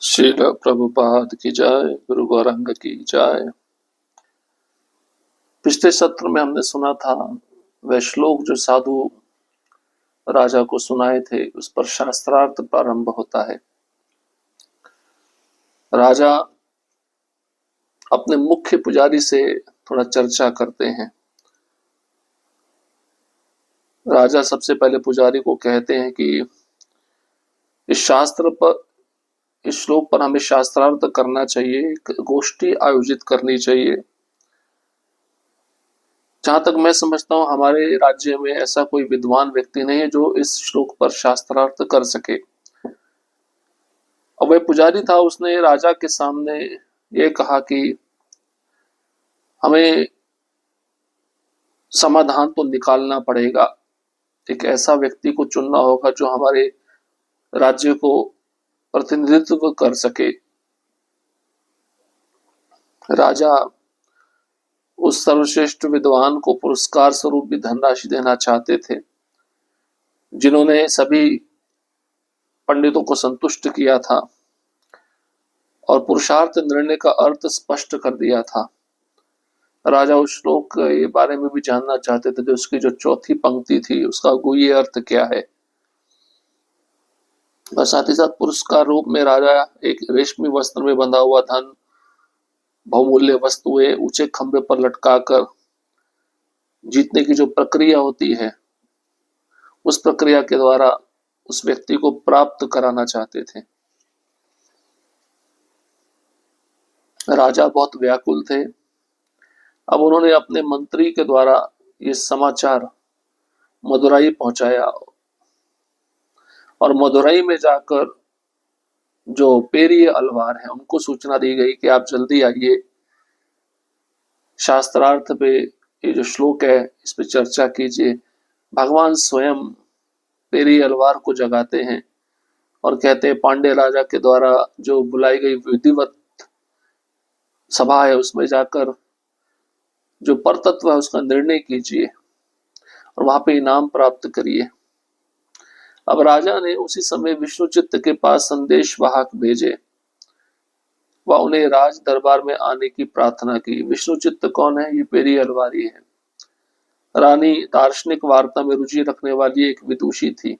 श्रील प्रभुपाद की जय, गुरु गौरंग की जय। पिछले सत्र में हमने सुना था वह श्लोक जो साधु राजा को सुनाए थे, उस पर शास्त्रार्थ प्रारंभ होता है। राजा अपने मुख्य पुजारी से थोड़ा चर्चा करते हैं। राजा सबसे पहले पुजारी को कहते हैं कि इस श्लोक पर हमें शास्त्रार्थ करना चाहिए, एक गोष्ठी आयोजित करनी चाहिए। जहां तक मैं समझता हूं, हमारे राज्य में ऐसा कोई विद्वान व्यक्ति नहीं है जो इस श्लोक पर शास्त्रार्थ कर सके। और वह पुजारी था, उसने राजा के सामने ये कहा कि हमें समाधान तो निकालना पड़ेगा, एक ऐसा व्यक्ति को चुनना होगा जो हमारे राज्य को प्रतिनिधित्व कर सके। राजा उस सर्वश्रेष्ठ विद्वान को पुरस्कार स्वरूप भी धनराशि देना चाहते थे, जिन्होंने सभी पंडितों को संतुष्ट किया था और पुरुषार्थ निर्णय का अर्थ स्पष्ट कर दिया था। राजा उस श्लोक के बारे में भी जानना चाहते थे, जो उसकी जो चौथी पंक्ति थी उसका गुह्य अर्थ क्या है। और साथ ही साथ पुरस्कार रूप में राजा एक रेशमी वस्त्र में बंधा हुआ धन, बहुमूल्य वस्तुएं ऊंचे खंभे पर लटकाकर जीतने की जो प्रक्रिया होती है, उस प्रक्रिया के द्वारा उस व्यक्ति को प्राप्त कराना चाहते थे। राजा बहुत व्याकुल थे। अब उन्होंने अपने मंत्री के द्वारा ये समाचार मदुराई पहुंचाया और मदुराई में जाकर जो पेरिय अलवार है उनको सूचना दी गई कि आप जल्दी आइए, शास्त्रार्थ पे ये जो श्लोक है इस पे चर्चा कीजिए। भगवान स्वयं पेरिय अलवार को जगाते हैं और कहते हैं पांड्य राजा के द्वारा जो बुलाई गई विधिवत सभा है उसमें जाकर जो परतत्व है उसका निर्णय कीजिए और वहां पे इनाम प्राप्त करिए। अब राजा ने उसी समय विष्णुचित्त के पास संदेश वाहक भेजे व उन्हें राज दरबार में आने की प्रार्थना की। विष्णुचित्त कौन है? ये पेरी अलवारी है। रानी दार्शनिक वार्ता में रुचि रखने वाली एक विदुषी थी।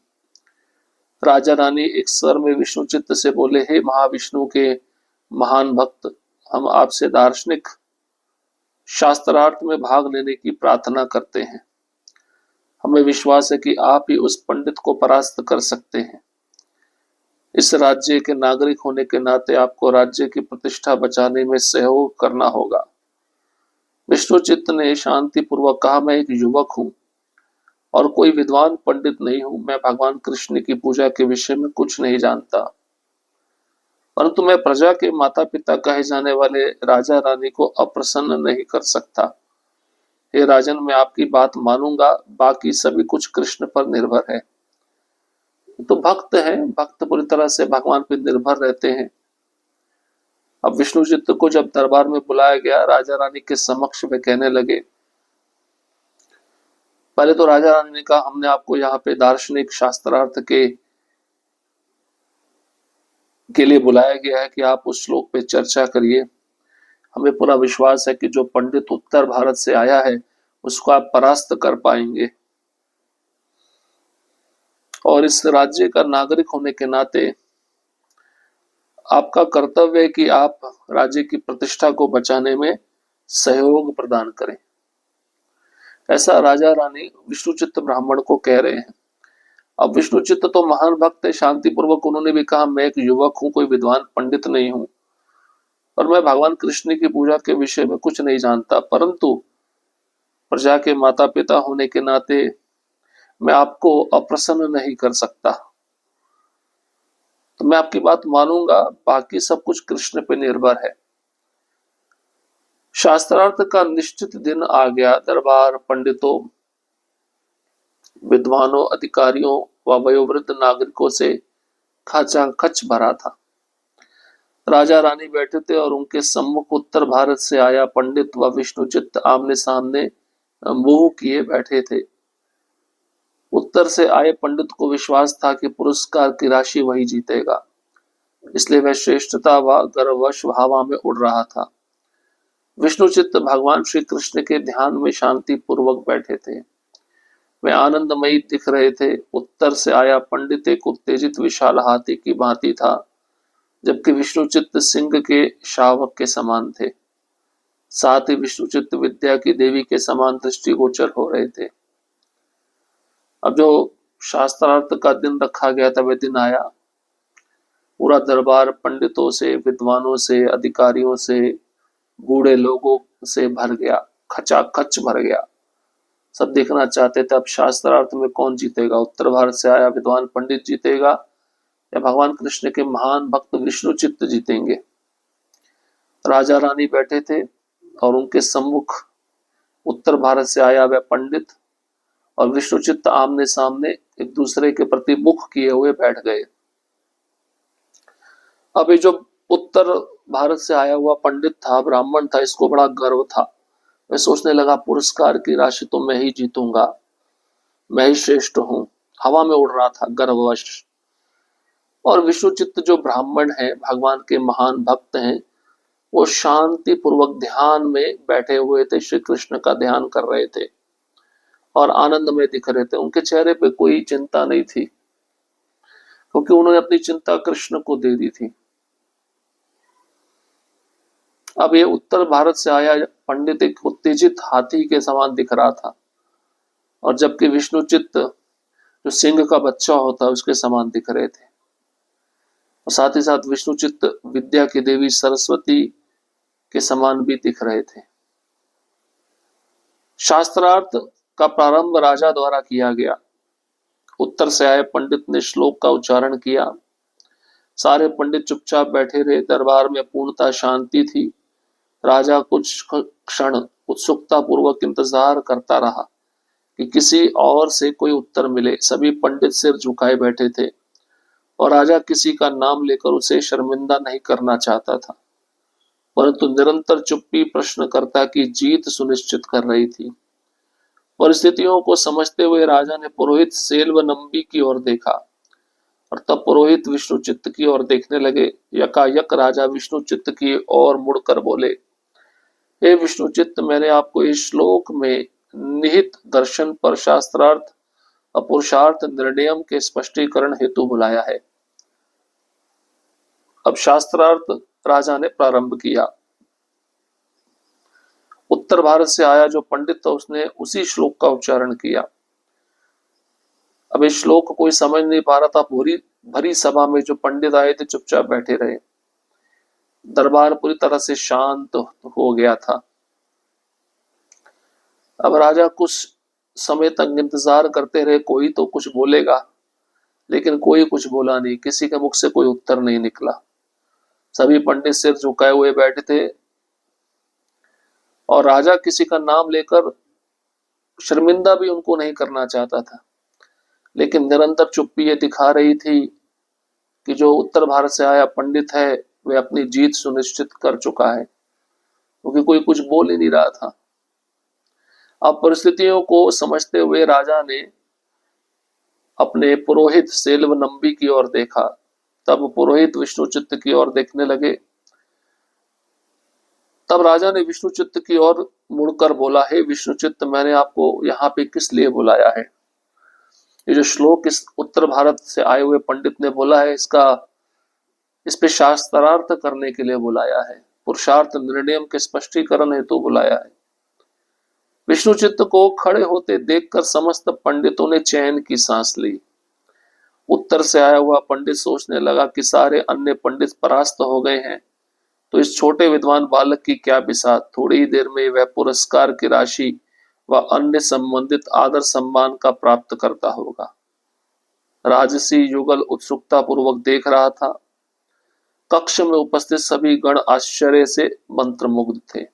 राजा रानी एक स्वर में विष्णुचित्त से बोले, हे महाविष्णु के महान भक्त, हम आपसे दार्शनिक शास्त्रार्थ में भाग लेने की प्रार्थना करते हैं। हमें विश्वास है कि आप ही उस पंडित को परास्त कर सकते हैं। इस राज्य के नागरिक होने के नाते आपको राज्य की प्रतिष्ठा बचाने में सहयोग करना होगा। विष्णुचित्त ने शांति पूर्वक कहा, मैं एक युवक हूं और कोई विद्वान पंडित नहीं हूं। मैं भगवान कृष्ण की पूजा के विषय में कुछ नहीं जानता, परंतु मैं प्रजा के माता पिता कहे जाने वाले राजा रानी को अप्रसन्न नहीं कर सकता। हे राजन, मैं आपकी बात मानूंगा, बाकी सभी कुछ कृष्ण पर निर्भर है। तो भक्त हैं, भक्त पूरी तरह से भगवान पर निर्भर रहते हैं। अब विष्णुचित्त को जब दरबार में बुलाया गया, राजा रानी के समक्ष वे कहने लगे, पहले तो राजा रानी ने कहा, हमने आपको यहाँ पे दार्शनिक शास्त्रार्थ के लिए बुलाया गया है कि आप उस श्लोक पे चर्चा करिए। हमें पूरा विश्वास है कि जो पंडित उत्तर भारत से आया है उसको आप परास्त कर पाएंगे और इस राज्य का नागरिक होने के नाते आपका कर्तव्य है कि आप राज्य की प्रतिष्ठा को बचाने में सहयोग प्रदान करें। ऐसा राजा रानी विष्णुचित्त ब्राह्मण को कह रहे हैं। अब विष्णुचित्त तो महान भक्त है, शांतिपूर्वक उन्होंने भी कहा, मैं एक युवक हूं, कोई विद्वान पंडित नहीं हूं और मैं भगवान कृष्ण की पूजा के विषय में कुछ नहीं जानता, परंतु प्रजा के माता पिता होने के नाते मैं आपको अप्रसन्न नहीं कर सकता। तो मैं आपकी बात मानूंगा, बाकी सब कुछ कृष्ण पे निर्भर है। शास्त्रार्थ का निश्चित दिन आ गया। दरबार पंडितों, विद्वानों, अधिकारियों व वयोवृद्ध नागरिकों से खचाखच भरा था। राजा रानी बैठे थे और उनके सम्मुख उत्तर भारत से आया पंडित व विष्णुचित्त आमने सामने मुंह किए बैठे थे। उत्तर से आए पंडित को विश्वास था कि पुरस्कार की राशि वही जीतेगा। इसलिए वह श्रेष्ठता व गर्ववश हवा में उड़ रहा था। विष्णु चित्त भगवान श्री कृष्ण के ध्यान में शांति पूर्वक बैठे थे। वे आनंदमयी दिख रहे थे। उत्तर से आया पंडित एक उत्तेजित विशाल हाथी की भांति था, जबकि विष्णुचित्त सिंह के शावक के समान थे। साथ ही विष्णुचित्त विद्या की देवी के समान दृष्टिगोचर हो रहे थे। अब जो शास्त्रार्थ का दिन रखा गया था वह दिन आया। पूरा दरबार पंडितों से, विद्वानों से, अधिकारियों से, बूढ़े लोगों से भर गया, खचाखच भर गया। सब देखना चाहते थे अब शास्त्रार्थ में कौन जीतेगा, उत्तर भारत से आया विद्वान पंडित जीतेगा या भगवान कृष्ण के महान भक्त विष्णुचित्त जीतेंगे। राजा रानी बैठे थे और उनके सम्मुख उत्तर भारत से आया वह पंडित और विष्णुचित्त आमने सामने एक दूसरे के प्रति मुख किए हुए बैठ गए। अब ये जो उत्तर भारत से आया हुआ पंडित था, ब्राह्मण था, इसको बड़ा गर्व था। वह सोचने लगा पुरस्कार की राशि तो मैं ही जीतूंगा, मैं ही श्रेष्ठ हूं। हवा में उड़ रहा था गर्ववश। और विष्णुचित्त जो ब्राह्मण है, भगवान के महान भक्त हैं, वो शांति पूर्वक ध्यान में बैठे हुए थे, श्री कृष्ण का ध्यान कर रहे थे और आनंद में दिख रहे थे। उनके चेहरे पे कोई चिंता नहीं थी, क्योंकि उन्होंने अपनी चिंता कृष्ण को दे दी थी। अब ये उत्तर भारत से आया पंडित एक उत्तेजित हाथी के समान दिख रहा था, और जबकि विष्णुचित्त जो सिंह का बच्चा होता है उसके समान दिख रहे थे। और साथ ही साथ विष्णुचित्त विद्या की देवी सरस्वती के समान भी दिख रहे थे। शास्त्रार्थ का प्रारंभ राजा द्वारा किया गया। उत्तर से आए पंडित ने श्लोक का उच्चारण किया। सारे पंडित चुपचाप बैठे रहे। दरबार में पूर्णतः शांति थी। राजा कुछ क्षण उत्सुकता पूर्वक इंतजार करता रहा कि किसी और से कोई उत्तर मिले। सभी पंडित सिर झुकाए बैठे थे और राजा किसी का नाम लेकर उसे शर्मिंदा नहीं करना चाहता था, परंतु निरंतर चुप्पी प्रश्नकर्ता की जीत सुनिश्चित कर रही थी। परिस्थितियों को समझते हुए राजा ने पुरोहित सेल्वनंबी की ओर देखा और तब पुरोहित विष्णुचित्त की ओर देखने लगे। यकायक राजा विष्णुचित्त की ओर मुड़कर बोले, हे विष्णुचित्त, मैंने आपको इस श्लोक में निहित दर्शन पर शास्त्रार्थ और पुरुषार्थ निर्णयम के स्पष्टीकरण हेतु बुलाया है। अब शास्त्रार्थ राजा ने प्रारंभ किया। उत्तर भारत से आया जो पंडित था उसने उसी श्लोक का उच्चारण किया। अब इस श्लोक को कोई समझ नहीं पा रहा था। भरी सभा में जो पंडित आए थे चुपचाप बैठे रहे। दरबार पूरी तरह से शांत हो गया था। अब राजा कुछ समय तक इंतजार करते रहे, कोई तो कुछ बोलेगा, लेकिन कोई कुछ बोला नहीं। किसी के मुख से कोई उत्तर नहीं निकला। सभी पंडित सिर झुकाए हुए बैठे थे और राजा किसी का नाम लेकर शर्मिंदा भी उनको नहीं करना चाहता था, लेकिन निरंतर चुप्पी ये दिखा रही थी कि जो उत्तर भारत से आया पंडित है वह अपनी जीत सुनिश्चित कर चुका है, क्योंकि कोई कुछ बोल ही नहीं रहा था। अब परिस्थितियों को समझते हुए राजा ने अपने पुरोहित सेल्वनंबी की ओर देखा। तब पुरोहित विष्णुचित्त की ओर देखने लगे। तब राजा ने विष्णुचित्त की ओर मुड़कर बोला, हे विष्णुचित्त, मैंने आपको यहाँ पे किस लिए बुलाया है? ये जो श्लोक इस उत्तर भारत से आए हुए पंडित ने बोला है, इस पे शास्त्रार्थ करने के लिए बुलाया है, पुरुषार्थ निर्णय के स्पष्टीकरण हेतु बुलाया है। विष्णुचित्त को खड़े होते देखकर समस्त पंडितों ने चैन की सांस ली। उत्तर से आया हुआ पंडित सोचने लगा कि सारे अन्य पंडित परास्त हो गए हैं, तो इस छोटे विद्वान बालक की क्या बिसात। थोड़ी ही देर में वह पुरस्कार की राशि व अन्य संबंधित आदर सम्मान का प्राप्त करता होगा। राजसी युगल उत्सुकता पूर्वक देख रहा था। कक्ष में उपस्थित सभी गण आश्चर्य से मंत्रमुग्ध थे।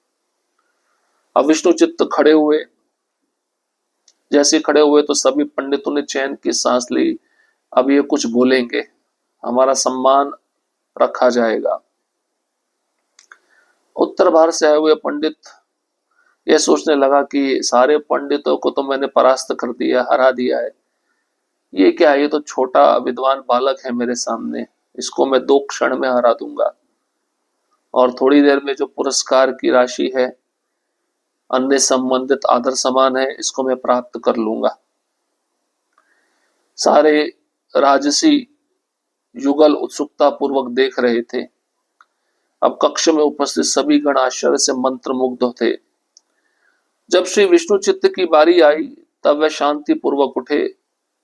अब विष्णुचित्त खड़े हुए। जैसे खड़े हुए तो सभी पंडितों ने चैन की सांस ली। अब ये कुछ बोलेंगे, हमारा सम्मान रखा जाएगा। उत्तर भारत से आए हुए पंडित यह सोचने लगा कि सारे पंडितों को तो मैंने परास्त कर दिया, हरा दिया है। ये क्या है? ये तो छोटा विद्वान बालक है मेरे सामने, इसको मैं 2 क्षण में हरा दूंगा और थोड़ी देर में जो पुरस्कार की राशि है, अन्य संबंधित आदर समान है, इसको मैं प्राप्त कर लूंगा। सारे राजसी युगल उत्सुकता पूर्वक देख रहे थे। अब कक्ष में उपस्थित सभी गण आश्चर्य से मंत्रमुग्ध थे। जब श्री विष्णु चित्त की बारी आई तब वह शांति पूर्वक उठे,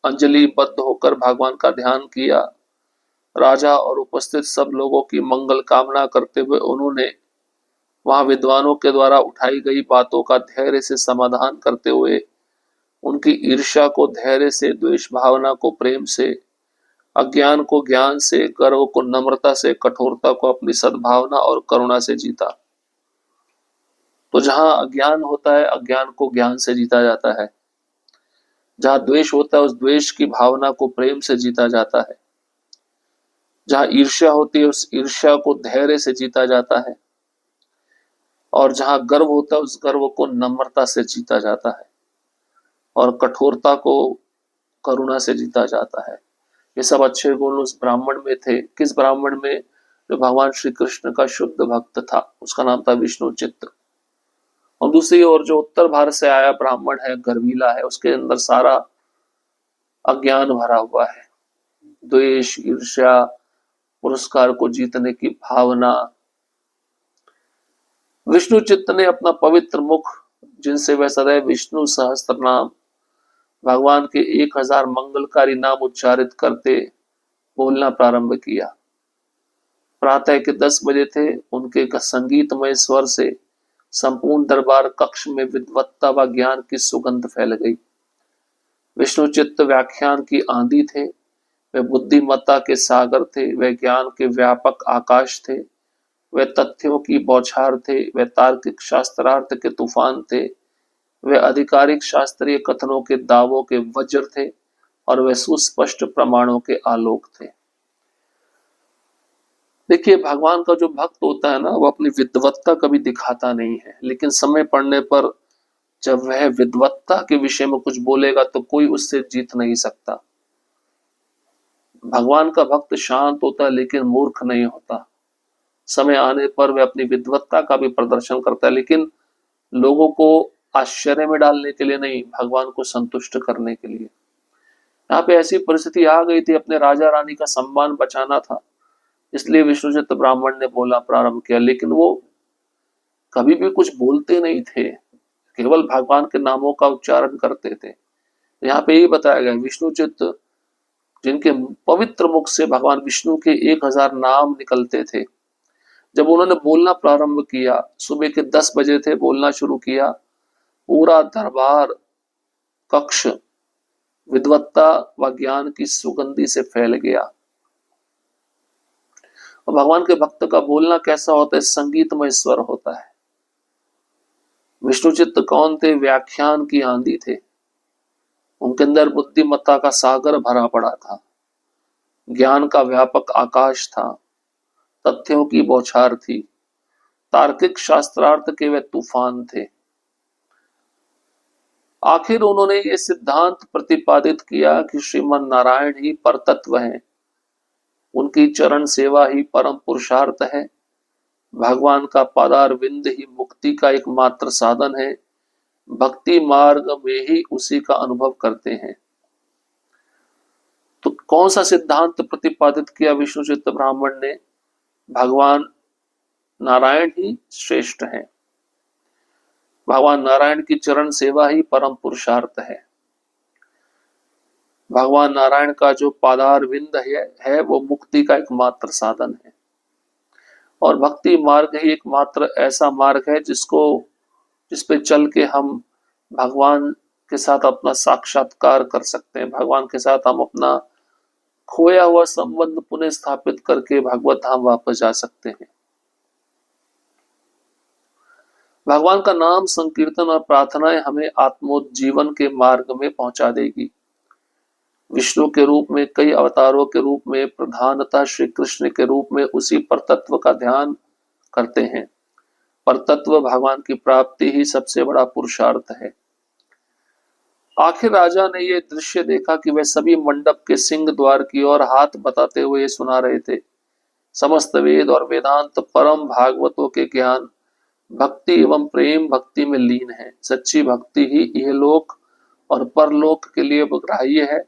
अंजलि बद्ध होकर भगवान का ध्यान किया। राजा और उपस्थित सब लोगों की मंगल कामना करते हुए उन्होंने वहां विद्वानों के द्वारा उठाई गई बातों का धैर्य से समाधान करते हुए उनकी ईर्ष्या को धैर्य से, द्वेष भावना को प्रेम से, अज्ञान को ज्ञान से, गर्व को नम्रता से, कठोरता को अपनी सद्भावना और करुणा से जीता। तो जहां अज्ञान होता है, अज्ञान को ज्ञान से जीता जाता है। जहां द्वेष होता है, उस द्वेष की भावना को प्रेम से जीता जाता है। जहां ईर्ष्या होती है, उस ईर्ष्या को धैर्य से जीता जाता है। और जहां गर्व होता है, उस गर्व को नम्रता से जीता जाता है और कठोरता को करुणा से जीता जाता है। ये सब अच्छे गुण उस ब्राह्मण में थे। किस ब्राह्मण में? जो भगवान श्री कृष्ण का शुद्ध भक्त था, उसका नाम था विष्णु चित्त। और दूसरी ओर जो उत्तर भारत से आया ब्राह्मण है, गर्वीला है, उसके अंदर सारा अज्ञान भरा हुआ है। द्वेष, ईर्ष्या, पुरस्कार को जीतने की भावना। विष्णु चित्त ने अपना पवित्र मुख, जिनसे वह सदैव विष्णु सहस्त्र नाम, भगवान के 1000 मंगलकारी नाम उच्चारित करते बोलना प्रारंभ किया। प्रातः के 10 बजे थे। उनके संगीतमय स्वर से संपूर्ण दरबार कक्ष में विद्वत्ता व ज्ञान की सुगंध फैल गई। विष्णु चित्त व्याख्यान की आंधी थे, वे बुद्धिमत्ता के सागर थे, वे ज्ञान के व्यापक आकाश थे, वे तथ्यों की बौछार थे, वे तार्किक शास्त्रार्थ के तूफान थे, वे आधिकारिक शास्त्रीय कथनों के दावों के वज्र थे और वे सुस्पष्ट प्रमाणों के आलोक थे। देखिए, भगवान का जो भक्त होता है ना, वो अपनी विद्वत्ता कभी दिखाता नहीं है, लेकिन समय पड़ने पर जब वह विद्वत्ता के विषय में कुछ बोलेगा तो कोई उससे जीत नहीं सकता। भगवान का भक्त शांत होता है लेकिन मूर्ख नहीं होता। समय आने पर वह अपनी विद्वत्ता का भी प्रदर्शन करता है, लेकिन लोगों को आश्चर्य में डालने के लिए नहीं, भगवान को संतुष्ट करने के लिए। यहाँ पे ऐसी परिस्थिति आ गई थी, अपने राजा रानी का सम्मान बचाना था, इसलिए विष्णुचित्त ब्राह्मण ने बोला प्रारंभ किया, लेकिन वो कभी भी कुछ बोलते नहीं थे, केवल भगवान के नामों का उच्चारण करते थे। यहाँ पे ये बताया गया, विष्णुचित्त जिनके पवित्र मुख से भगवान विष्णु के 1000 नाम निकलते थे, जब उन्होंने बोलना प्रारंभ किया, सुबह के 10 बजे थे, बोलना शुरू किया, पूरा दरबार कक्ष विद्वत्ता व ज्ञान की सुगंधी से फैल गया। और भगवान के भक्त का बोलना कैसा होता है? संगीतमय स्वर होता है। विष्णुचित्त कौन थे? व्याख्यान की आंधी थे। उनके अंदर बुद्धिमत्ता का सागर भरा पड़ा था, ज्ञान का व्यापक आकाश था, तथ्यों की बौछार थी, तार्किक शास्त्रार्थ के वे तूफान थे। आखिर उन्होंने ये सिद्धांत प्रतिपादित किया कि श्रीमन नारायण ही परतत्व है, उनकी चरण सेवा ही परम पुरुषार्थ है, भगवान का पादार विंद ही मुक्ति का एकमात्र साधन है, भक्ति मार्ग में ही उसी का अनुभव करते हैं। तो कौन सा सिद्धांत प्रतिपादित किया विष्णुचित्त ब्राह्मण ने? भगवान नारायण ही श्रेष्ठ है, भगवान नारायण की चरण सेवा ही परम पुरुषार्थ है, भगवान नारायण का जो पादार विंद है वो मुक्ति का एकमात्र साधन है, और भक्ति मार्ग ही एकमात्र ऐसा मार्ग है जिस पे चल के हम भगवान के साथ अपना साक्षात्कार कर सकते हैं, भगवान के साथ हम अपना खोया हुआ संबंध पुनः स्थापित करके भगवत धाम वापस जा सकते हैं। भगवान का नाम संकीर्तन और प्रार्थनाएं हमें आत्मोज्जीवन के मार्ग में पहुंचा देगी। विष्णु के रूप में, कई अवतारों के रूप में, प्रधानतः श्री कृष्ण के रूप में उसी परतत्व का ध्यान करते हैं। परतत्व भगवान की प्राप्ति ही सबसे बड़ा पुरुषार्थ है। आखिर राजा ने ये दृश्य देखा कि वे सभी मंडप के सिंह द्वार की ओर हाथ बताते हुए सुना रहे थे। समस्त वेद और वेदांत परम भागवतों के ज्ञान, भक्ति एवं प्रेम भक्ति में लीन है। सच्ची भक्ति ही इहलोक और परलोक के लिए ग्राह्य है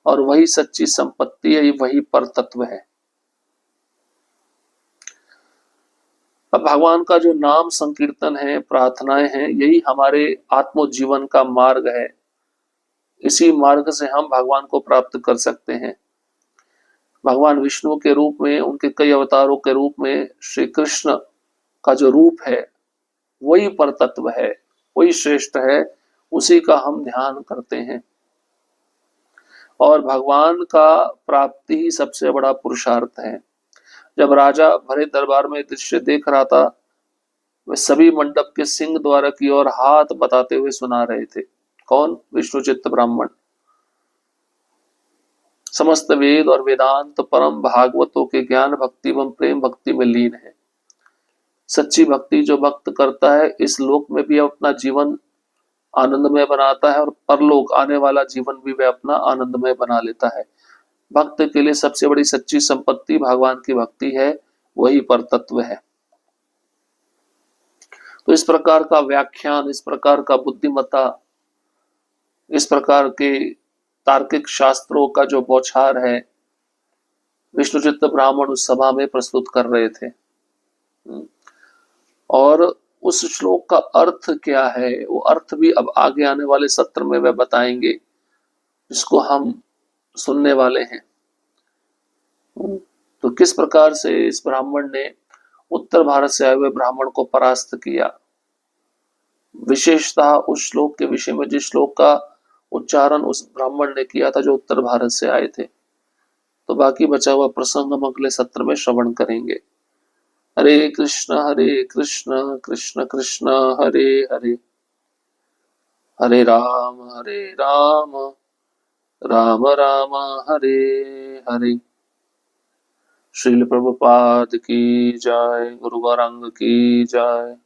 और वही सच्ची संपत्ति है, वही पर तत्व है। अब भगवान का जो नाम संकीर्तन है, प्रार्थनाएं हैं, यही हमारे आत्मोज्जीवन का मार्ग है। इसी मार्ग से हम भगवान को प्राप्त कर सकते हैं। भगवान विष्णु के रूप में, उनके कई अवतारों के रूप में श्री कृष्ण का जो रूप है वही पर तत्व है, वही श्रेष्ठ है, उसी का हम ध्यान करते हैं। और भगवान का प्राप्ति ही सबसे बड़ा पुरुषार्थ है। जब राजा भरे दरबार में दृश्य देख रहा था, वे सभी मंडप के सिंह द्वार की ओर हाथ बताते हुए सुना रहे थे। कौन? विष्णुचित्त ब्राह्मण। समस्त वेद और वेदांत परम भागवतों के ज्ञान, भक्ति एवं प्रेम भक्ति में लीन है। सच्ची भक्ति जो भक्त करता है, इस लोक में भी अपना जीवन आनंदमय बनाता है और परलोक आने वाला जीवन भी वह अपना आनंदमय बना लेता है। भक्त के लिए सबसे बड़ी सच्ची संपत्ति भगवान की भक्ति है, वही पर तत्व है। तो इस प्रकार का व्याख्यान, इस प्रकार का बुद्धिमत्ता, इस प्रकार के तार्किक शास्त्रों का जो बौछार है, विष्णुचित्त ब्राह्मण उस सभा में प्रस्तुत कर रहे थे। और उस श्लोक का अर्थ क्या है, वो अर्थ भी अब आगे आने वाले सत्र में वह बताएंगे, जिसको हम सुनने वाले हैं। तो किस प्रकार से इस ब्राह्मण ने उत्तर भारत से आए हुए ब्राह्मण को परास्त किया, विशेषतः उस श्लोक के विषय में, जिस श्लोक का उच्चारण उस ब्राह्मण ने किया था जो उत्तर भारत से आए थे। तो बाकी बचा हुआ प्रसंग हम अगले सत्र में श्रवण करेंगे। हरे कृष्ण कृष्ण कृष्ण हरे हरे, हरे राम राम राम हरे हरे। श्रील प्रभुपाद की जय, गुरु गौरांग की जय।